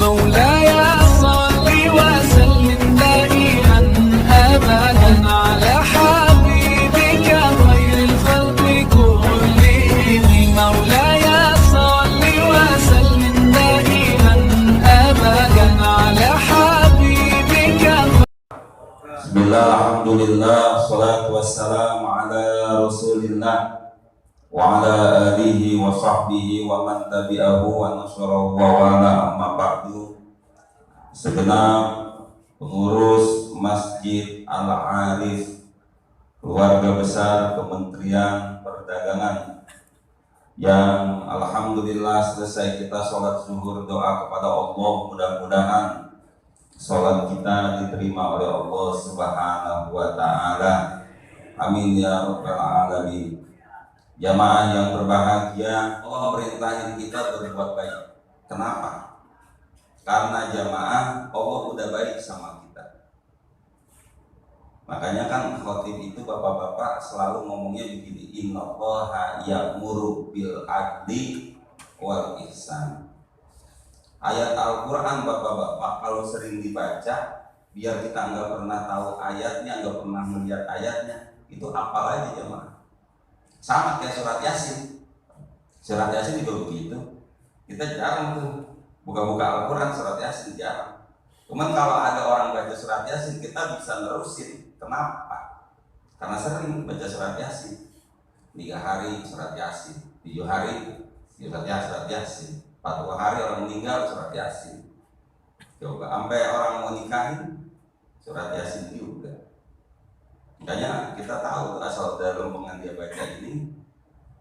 مولاي صل وسلم دائما أبدا على حبيبك خير الخلق كلهم مولاي صل وسلم دائما أبدا على حبيبك. Bismillah, alhamdulillah, salatu wassalamu ala rasulillah wa ala alihi wa sahbihi wa man tabi'ahu wa nasarahu wa wala, amma ba'du. Segenap pengurus Masjid Al-Arif, keluarga besar Kementerian Perdagangan, yang alhamdulillah selesai kita sholat zuhur, doa kepada Allah mudah-mudahan sholat kita diterima oleh Allah Subhanahu wa Ta'ala. Amin ya rabbal alamin. Jamaah yang berbahagia, Allah merintahin kita berbuat baik. Kenapa? Karena jamaah Allah udah baik sama kita. Makanya kan khotib itu bapak-bapak selalu ngomongnya begini, innallaha ya'muru bil adli wal ihsan. Ayat Al-Quran bapak-bapak kalau sering dibaca, biar kita nggak pernah tahu ayatnya, nggak pernah melihat ayatnya, itu hafal aja jemaah. Sama kayak surat Yasin. Surat Yasin juga begitu. Kita jarang tuh buka-buka Al-Quran surat Yasin, jarang. Cuman kalau ada orang baca surat Yasin, kita bisa nerusin. Kenapa? Karena sering baca surat Yasin. 3 hari surat Yasin, 7 hari surat Yasin. 40 hari orang meninggal surat Yasin. Coba sampai orang mau nikahin surat Yasin juga. Makanya kita tahu asal dari rombongan dia baca ini,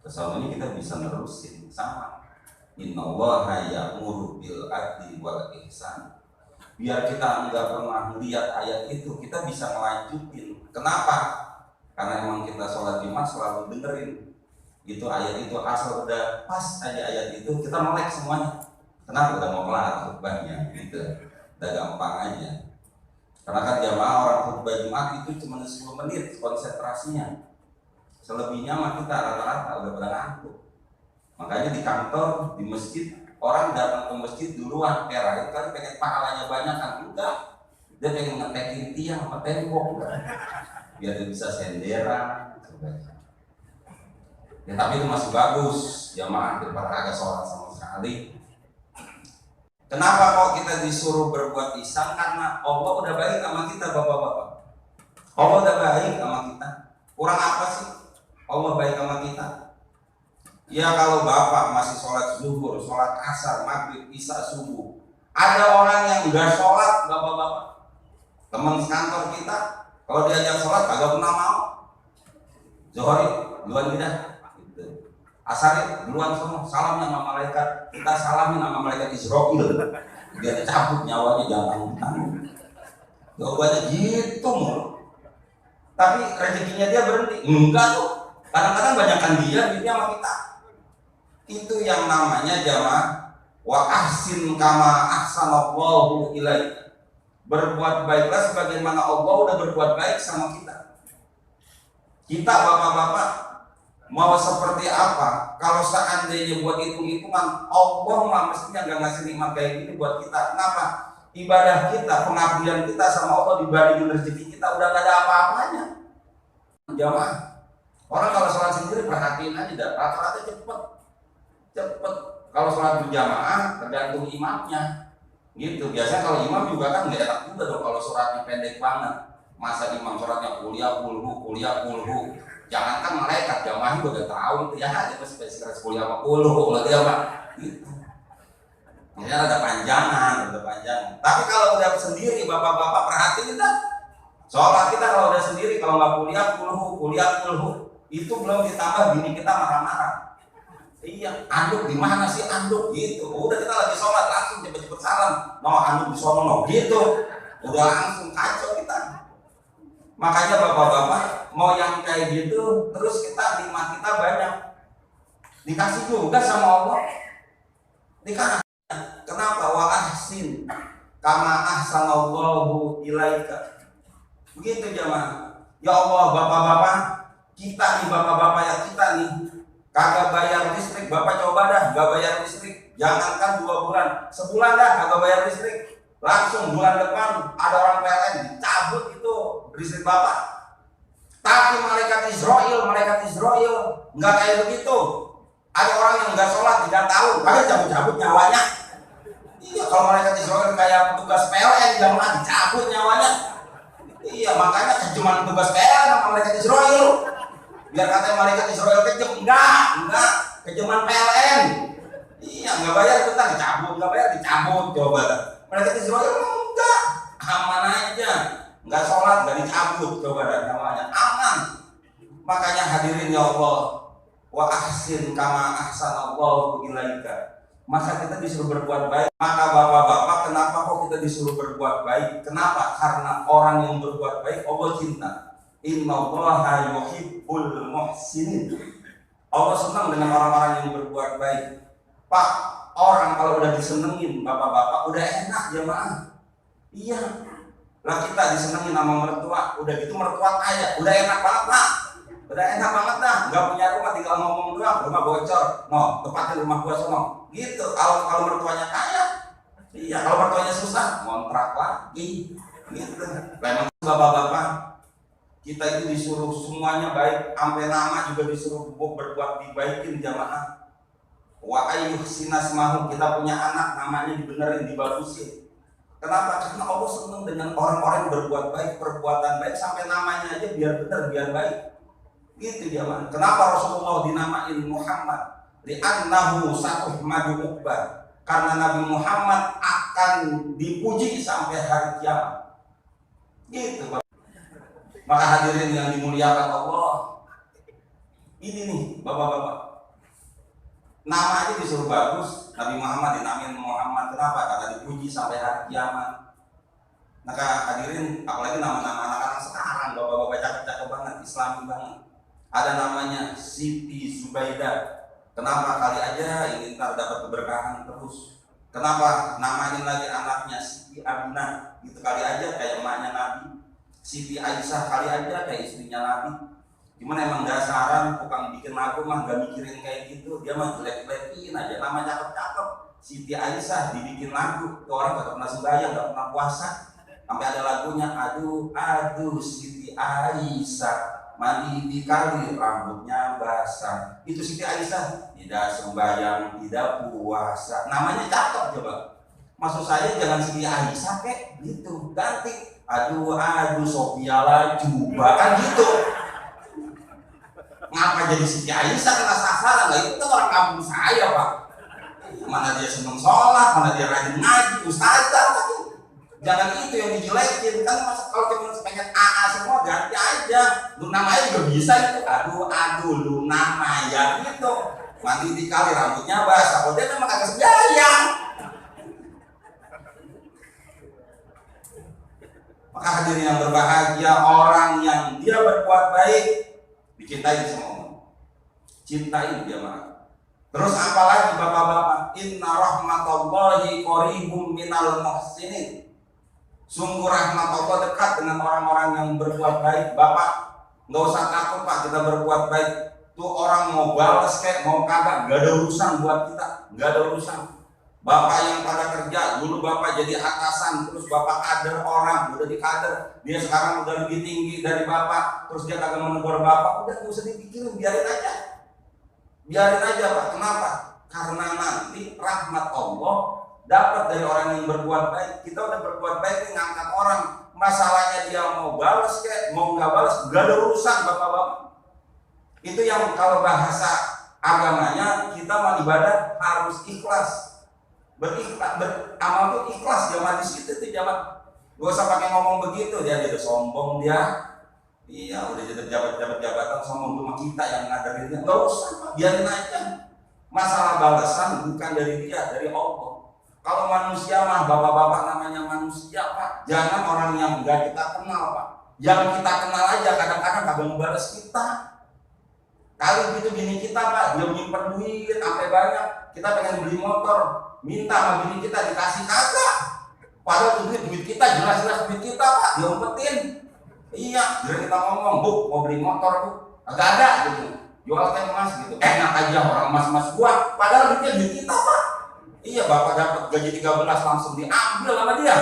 kesannya kita bisa nerusin sama. Innallaha ya'muru bil adli wal ihsan. Biar kita enggak pernah melihat ayat itu, kita bisa ngelanjutin. Kenapa? Karena emang kita sholat Jumat selalu dengerin itu ayat itu, asal udah pas aja ayat itu kita melek semuanya. Kenapa? Udah mau kelar khutbahnya gitu, udah gampang aja. Karena kan jamaah orang khutbah Jumat itu cuma 10 menit konsentrasinya, selebihnya mah kita rata-rata udah pada ngantuk. Makanya di kantor, di masjid, orang datang ke masjid duluan, itu kan pengen pahalanya banyak kan, enggak, dia pengen ngetekin tiang sama tembok biar dia bisa senderan. Ya, tapi itu masih bagus jamaah daripada agak sholat sama sekali. Kenapa kok kita disuruh berbuat ihsan? Karena Allah udah baik sama kita bapak-bapak. Allah udah baik sama kita. Kurang apa sih Allah baik sama kita? Ya kalau bapak masih sholat zuhur, sholat asar, maghrib, isya, subuh, ada orang yang udah sholat bapak-bapak. Teman kantor kita kalau diajak sholat kagak pernah mau. Zohri duluan kita, asar duluan semua, salamnya sama malaikat, kita salamin sama malaikat Israil biar cabut nyawanya, jangan tanggung. Jawabannya gitu mulu. Tapi rezekinya dia berhenti. Enggak tuh, kadang-kadang banyakkan dia duitnya sama kita. Itu yang namanya jamaah wa ahsin kama ahsanallahu ilaika. Berbuat baiklah sebagaimana Allah udah berbuat baik sama kita. Kita bapak-bapak mau seperti apa? Kalau seandainya buat hitung-hitungan, Allah mah mestinya nggak ngasih nikmat kayak gini buat kita. Kenapa? Ibadah kita, pengabdian kita sama Allah dibandingin rezeki kita udah nggak ada apa-apanya. Jamaah, orang kalau sholat sendiri perhatiin aja, dah rata-rata cepet. Kalau sholat berjamaah tergantung imamnya, gitu. Biasanya kalau imam juga kan nggak enak juga dong kalau sholatnya pendek banget. Masa imam sholatnya kuliah kulhu. Jangankan malaikat, jamaah juga udah tahu itu ya, aja spesifikasi kuliah apa puluh lah ya Pak. Gitu. Ini ada panjangan. Tapi kalau udah sendiri, bapak-bapak perhatiin dah. Sholat kita kalau udah sendiri, kalau nggak kuliah kulhu, itu belum ditambah bini kita marah-marah. Iya, anduk di mana sih anduk gitu. Udah kita lagi sholat langsung cepet-cepet salam. No anduk di sono gitu. Udah langsung kacau kita. Makanya bapak-bapak mau yang kayak gitu, terus kita nikmat kita banyak, dikasih juga sama Allah. Dikasih. Kenapa? Wa ahsin kama ahsanallahu ilaika. Begitu jamaah. Ya Allah bapak-bapak, kita nih bapak-bapak ya kita nih kagak bayar listrik, bapak coba dah gak bayar listrik, Jangankan 2 bulan, sebulan dah kagak bayar listrik, langsung bulan depan ada orang PLN dicabut itu listrik bapak. Tapi malaikat Israel nggak kayak begitu. Ada orang yang nggak sholat 3 tahun, kagak cabut-cabut nyawanya. Iya, kalau malaikat Israel kayak petugas PLN jamaah dicabut nyawanya. Iya, makanya cuma tugas PLN sama malaikat Israel. Biar katanya malaikat Israel kejam, enggak, kejaman PLN. Iya, nggak bayar bentar dicabut, nggak bayar dicabut, coba. Malaikat Israel enggak, aman aja, nggak sholat nggak dicabut, coba dah namanya aman. Makanya hadirin ya Allah, wa ahsin kama ahsanallahu ilaika. Maka kita disuruh berbuat baik. Maka bapak-bapak, kenapa kok kita disuruh berbuat baik? Kenapa? Karena orang yang berbuat baik Allah cinta. Innallaha yuhibbul muhsinin. Allah senang dengan orang-orang yang berbuat baik. Pak, orang kalau udah disenengin bapak-bapak udah enak jamaah. Iya. Lah kita disenengin sama mertua, udah gitu mertua kaya, udah enak banget Pak. Udah enak banget dah, nggak punya rumah tinggal ngomong doang, rumah bocor, no, tepatin rumah gua sono, gitu. Kalau mertuanya kaya, iya. Kalau mertuanya susah, ngontrak lagi, gitu. Memang bapak-bapak, kita itu disuruh semuanya baik, sampai nama juga disuruh berbuat dibaikin jamaah. Wa ayyuh sinasmahu, kita punya anak namanya dibenerin, dibagusin. Kenapa? Karena Allah senang dengan orang-orang yang berbuat baik, perbuatan baik, sampai namanya aja biar bener, biar baik. Gitu zaman. Kenapa Rasulullah dinamain Muhammad? Li'annahu satuhmadu uqbah. Karena Nabi Muhammad akan dipuji sampai hari kiamat. Gitu Pak. Maka hadirin yang dimuliakan Allah, ini nih bapak-bapak, nama aja disuruh bagus. Nabi Muhammad dinamain Muhammad. Kenapa? Karena dipuji sampai hari kiamat. Maka hadirin, apalagi nama-nama anak-anak sekarang, bapak-bapak cakep-cakep banget, Islami banget. Ada namanya Siti Zubaidah. Kenapa? Kali aja ini ntar dapat keberkahan terus. Kenapa namain lagi anaknya Siti Aminah? Gitu kali aja kayak emaknya Nabi. Siti Aisyah kali aja kayak istrinya Nabi. Gimana emang dasaran tukang bikin lagu mah gak mikirin kayak gitu. Dia mah jelek-jelekin aja, nama cakep-cakep. Siti Aisyah dibikin lagu, tuh orang gak pernah sembahyang, gak pernah puasa. Sampai ada lagunya, aduh Siti Aisyah mandi di kali rambutnya basah. Itu Siti Aisyah tidak sembahyang, tidak puasa. Namanya cakep coba. Maksud saya jangan Siti Aisyah kek gitu, ganti aduh Sophia Lajuba kan gitu. Ngapa jadi Siti Aisyah kena sasaran? Lah itu kan orang kampung saya Pak. Mana dia seneng sholat, mana dia rajin ngaji, ustazah. Jangan itu yang dijelekin, kan masa kalau kita pengen AA semua ganti aja. Luna Maya juga bisa itu. Aduh Luna Maya gitu. Mandi di kali rambutnya basah. Kalau dia memang kagak sembahyang. Maka hadirin yang berbahagia, orang yang dia berbuat baik dicintai sama Allah. Cintai dia mah. Terus apalagi bapak-bapak? Inna rahmatallahi qaribum minal muhsinin. Sungguh rahmat Allah dekat dengan orang-orang yang berbuat baik. Bapak, nggak usah takut Pak kita berbuat baik. Tuh orang mau balas kayak mau kagak, nggak ada urusan buat kita, nggak ada urusan. Bapak yang pada kerja, dulu Bapak jadi atasan, terus Bapak kader orang, udah di kader, dia sekarang udah lebih tinggi dari Bapak, terus dia kagak menegur Bapak, udah nggak usah dipikirin, biarin aja Pak. Kenapa? Karena nanti rahmat Allah dapat dari orang yang berbuat baik. Kita udah berbuat baik nih, ngangkat orang, masalahnya dia mau balas kayak mau nggak balas, nggak ada urusan bapak-bapak. Itu yang kalau bahasa agamanya kita mau ibadah harus ikhlas, beramal tuh ikhlas. Zaman di situ tuh zaman, gak usah pakai ngomong begitu, dia udah sombong dia. Iya, udah jadi jabatan sombong cuma kita yang ngadarin dia. Nggak usah, biarin aja. Masalah balasan bukan dari dia, dari Allah. Kalau manusia mah bapak-bapak namanya manusia Pak. Jangan orang yang enggak kita kenal Pak. Yang kita kenal aja kadang-kadang kagak ngebalas kita. Kali gitu bini kita Pak, dia menyimpan duit sampai banyak. Kita pengen beli motor, minta sama bini kita dikasih kagak. Padahal duit kita jelas-jelas duit kita Pak, diumpetin. Iya, jadi kita ngomong, Bu, mau beli motor Bu. Agak ada gitu. Jual teh emas gitu. Enak aja orang emas-emas gua. Padahal duitnya duit kita Pak. Iya, bapak dapat gaji 13 langsung diambil sama dia.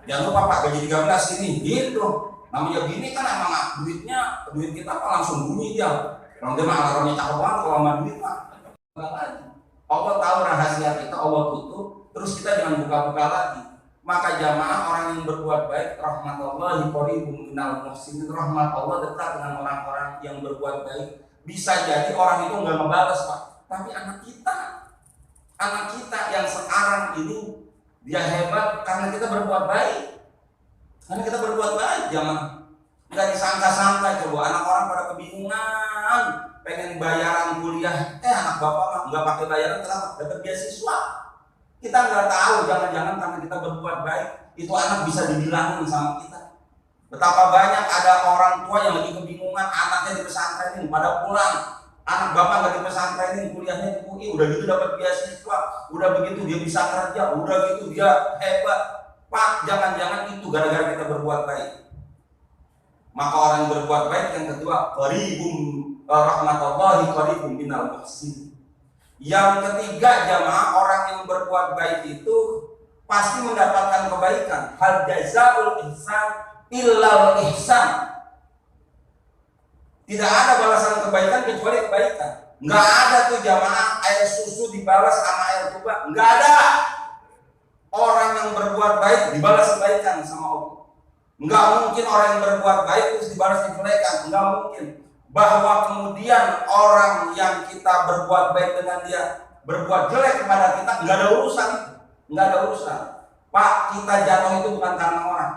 Jangan lupa pak, gaji 13 ini gitu. Namanya gini kan emang duit kita apa langsung bunyi dia. Kalau dia mah alarmnya cakep banget kalau sama duit mah. Allah tahu rahasia kita, Allah tutup, terus kita jangan buka-buka lagi. Maka jamaah orang yang berbuat baik, rahmatullahi qaribun minal muhsinin, rahmat Allah dekat dengan orang-orang yang berbuat baik. Bisa jadi orang itu nggak ngebalas pak, tapi anak kita yang sekarang ini dia hebat karena kita berbuat baik. Karena kita berbuat baik, jamaah. Nggak disangka-sangka coba anak orang pada kebingungan, pengen bayaran kuliah, anak bapak mah nggak pakai bayaran, kenapa? Dapat beasiswa. Kita nggak tahu, jangan-jangan karena kita berbuat baik, itu anak bisa dibilangin sama kita. Betapa banyak ada orang tua yang lagi kebingungan, anaknya di pesantrenin, pada pulang, anak bapak nggak di pesantrenin, kuliahnya di UI, udah gitu dapat beasiswa, udah begitu dia bisa kerja, udah gitu dia hebat. Pak, jangan-jangan itu gara-gara kita berbuat baik. Maka orang yang berbuat baik yang kedua, qaribum rahmatullahi qaribum minal muhsinin. Yang ketiga jamaah, orang yang berbuat baik itu pasti mendapatkan kebaikan. Hal jazaul ihsan illal ihsan. Tidak ada balasan kebaikan kecuali kebaikan. Nggak ada tuh jamaah air susu dibalas sama air tuba, nggak ada. Orang yang berbuat baik dibalas kebaikan sama Allah. Nggak mungkin orang yang berbuat baik terus dibalas kebaikan, nggak mungkin. Bahwa kemudian orang yang kita berbuat baik dengan dia berbuat jelek kepada kita, nggak ada urusan, nggak ada urusan. Pak, kita jatuh itu bukan karena orang,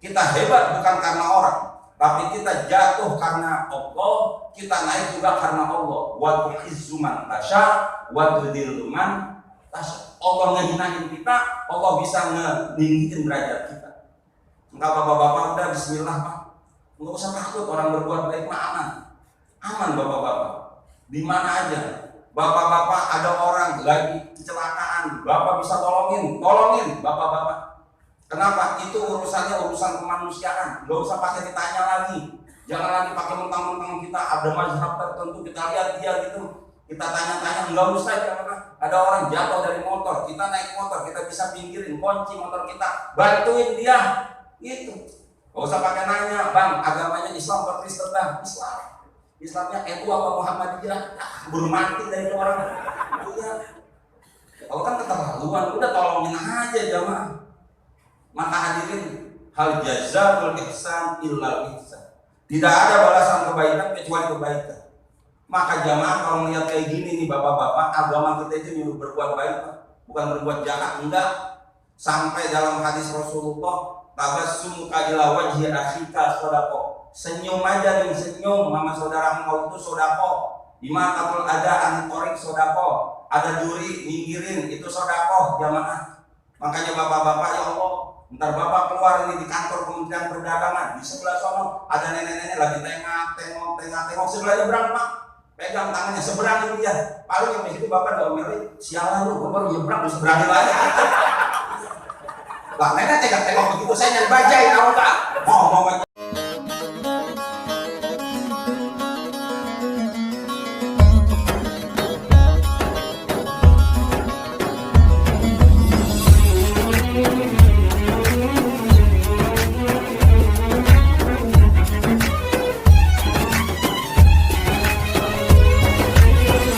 kita hebat bukan karena orang, tapi kita jatuh karena Allah, kita naik juga karena Allah. Wa tu'izzu man tasya wa tudhillu man tasya. Allah ngehinain kita, Allah bisa ngeninggiin derajat kita. Enggak bapak-bapak udah bismillah pak, nggak usah takut, orang berbuat baik mah aman. Aman bapak-bapak, di mana aja bapak-bapak ada orang lagi kecelakaan, bapak bisa tolongin bapak-bapak. Kenapa? Itu urusannya urusan kemanusiaan, nggak usah pakai ditanya lagi. Jangan lagi pakai mentang-mentang kita ada mazhab tertentu, kita lihat dia gitu, kita tanya-tanya, nggak usah. Jangan. Ada orang jatuh dari motor, kita naik motor, kita bisa pinggirin, kunci motor kita, bantuin dia, gitu. Nggak usah pakai nanya, bang agamanya Islam atau Kristen? Islam. Islamnya NU apa Muhammadiyah? Buru mati dari itu orang. Iya. Kalau kan keterlaluan, udah tolongin aja jamaah. Maka hadirin, hal jazaul ihsan illal ihsan. Tidak ada balasan kebaikan kecuali kebaikan. Maka jamaah kalau melihat kayak gini nih bapak-bapak, agama kita itu nyuruh berbuat baik, bukan berbuat jahat, enggak. Sampai dalam hadis Rasulullah, tabassum ila wajhi akhika shadaqah. Senyum aja nih, senyum sama saudara engkau itu sodako. Dimatatul ada antorik sodako, ada duri nyinggirin itu sodako jamaah. Makanya bapak-bapak ya Allah, ntar bapak keluar ini di kantor Kementerian Perdagangan, di sebelah sono ada nenek-nenek lagi tengok sebelahnya berang pak, pegang tangannya seberang itu dia. Paling yang begitu bapak diomelin, sialan lu, gue baru nyebrang di seberang lagi. Lah nenek tengok begitu, saya nyari bajai tahu nggak? Mau